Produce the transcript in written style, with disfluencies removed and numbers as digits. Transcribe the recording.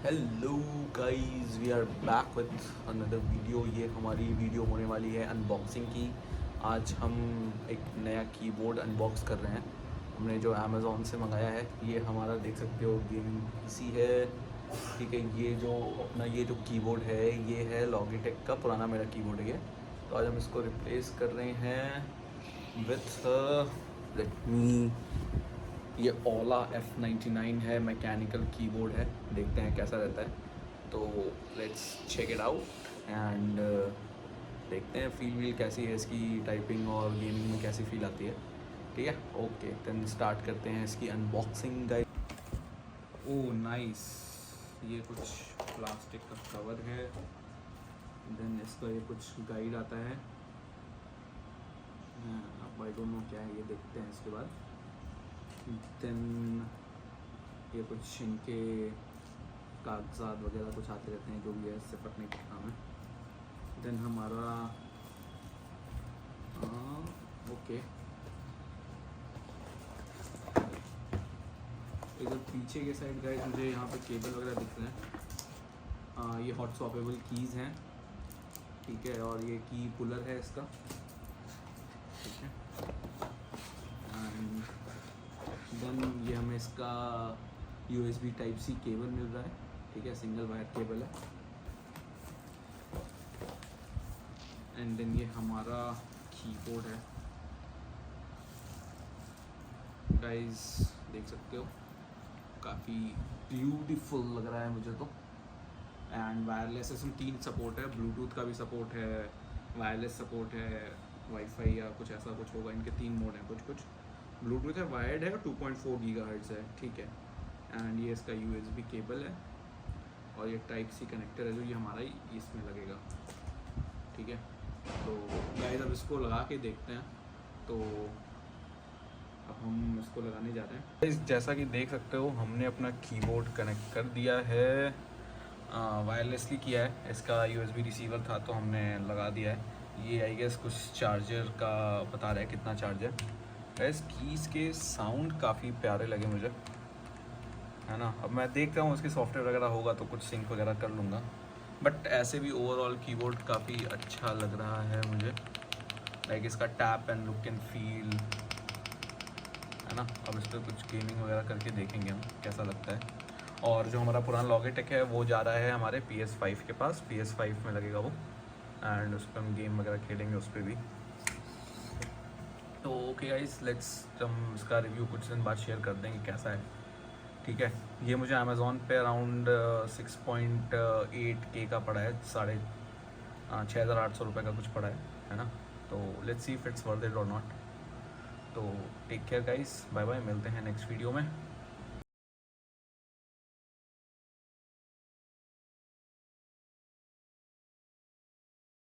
Hello guys, we are back with another video. ये हमारी video होने वाली है अनबॉक्सिंग की। आज हम एक नया कीबोर्ड अनबॉक्स कर रहे हैं। हमने जो अमेज़ॉन से मंगाया है, ये हमारा देख सकते हो गेमिंग पीसी है। ठीक है, ये जो कीबोर्ड है ये है लॉगिटेक का, पुराना मेरा कीबोर्ड है ये। तो आज हम इसको रिप्लेस कर रहे हैं विथ लेट मी, ये ओला F99 है, मैकेनिकल कीबोर्ड है। देखते हैं कैसा रहता है। तो let's check it out and देखते हैं फील वील कैसी है इसकी, टाइपिंग और गेमिंग में कैसी फील आती है। ठीक है, ओके देन स्टार्ट करते हैं इसकी अनबॉक्सिंग गाइड। ओह नाइस, ये कुछ प्लास्टिक का कवर है। देन इसका ये कुछ गाइड आता है। अब आई डोंट नो क्या है, ये देखते हैं इसके बाद। देन ये कुछ इनके कागजात वगैरह कुछ आते रहते हैं, जो भी है इससे फटने का काम है। देन हमारा ओके, इधर पीछे के साइड गाइस मुझे यहाँ पे केबल वगैरह दिख रहे हैं। ये हॉट स्वैपेबल कीज़ हैं, ठीक है, और ये की पुलर है इसका, ठीक है। एंड देन ये हमें इसका USB Type-C केबल मिल रहा है, ठीक है, सिंगल वायर केबल है। एंड देन ये हमारा कीबोर्ड है गाइस, देख सकते हो काफ़ी ब्यूटीफुल लग रहा है मुझे तो। एंड वायरलेस इसमें 3 सपोर्ट है, ब्लूटूथ का भी सपोर्ट है, वायरलेस सपोर्ट है, वाईफाई या कुछ ऐसा कुछ होगा। इनके 3 मोड हैं, कुछ ब्लूटूथ है, वायर्ड है और 2.4 गीगाहर्ट्ज़ है, ठीक है। एंड ये इसका USB केबल है और ये Type-C कनेक्टर है जो ये हमारा ही इसमें लगेगा, ठीक है। तो गाइस अब इसको लगा के देखते हैं। तो अब हम इसको लगाने जा रहे हैं। जैसा कि देख सकते हो हमने अपना कीबोर्ड कनेक्ट कर दिया है, वायरलेसली किया है। इसका USB रिसीवर था तो हमने लगा दिया है। ये आई गेस कुछ चार्जर का बता रहा है कितना चार्ज है। गैस कीज़ के साउंड काफ़ी प्यारे लगे मुझे, है ना। अब मैं देखता हूँ उसके सॉफ्टवेयर वगैरह होगा तो कुछ सिंक वगैरह कर लूँगा, बट ऐसे भी ओवरऑल कीबोर्ड काफ़ी अच्छा लग रहा है मुझे। लाइक इसका tap and look and feel, है ना। अब इस पर कुछ गेमिंग वगैरह करके देखेंगे हम कैसा लगता है। और जो हमारा पुराना लॉगिटेक है वो जा रहा है हमारे PS5 के पास, PS5 में लगेगा वो, एंड उस पर हम गेम वगैरह खेलेंगे उस पर भी। तो ओके गाइस, लेट्स हम इसका रिव्यू कुछ दिन बाद शेयर कर देंगे कैसा है, ठीक है। ये मुझे अमेज़ॉन पे अराउंड 6.8K का पड़ा है, 6,800 रुपये का कुछ पड़ा है ना। तो let's see if it's worth it और नॉट। तो take care guys, bye bye, मिलते हैं नेक्स्ट वीडियो में।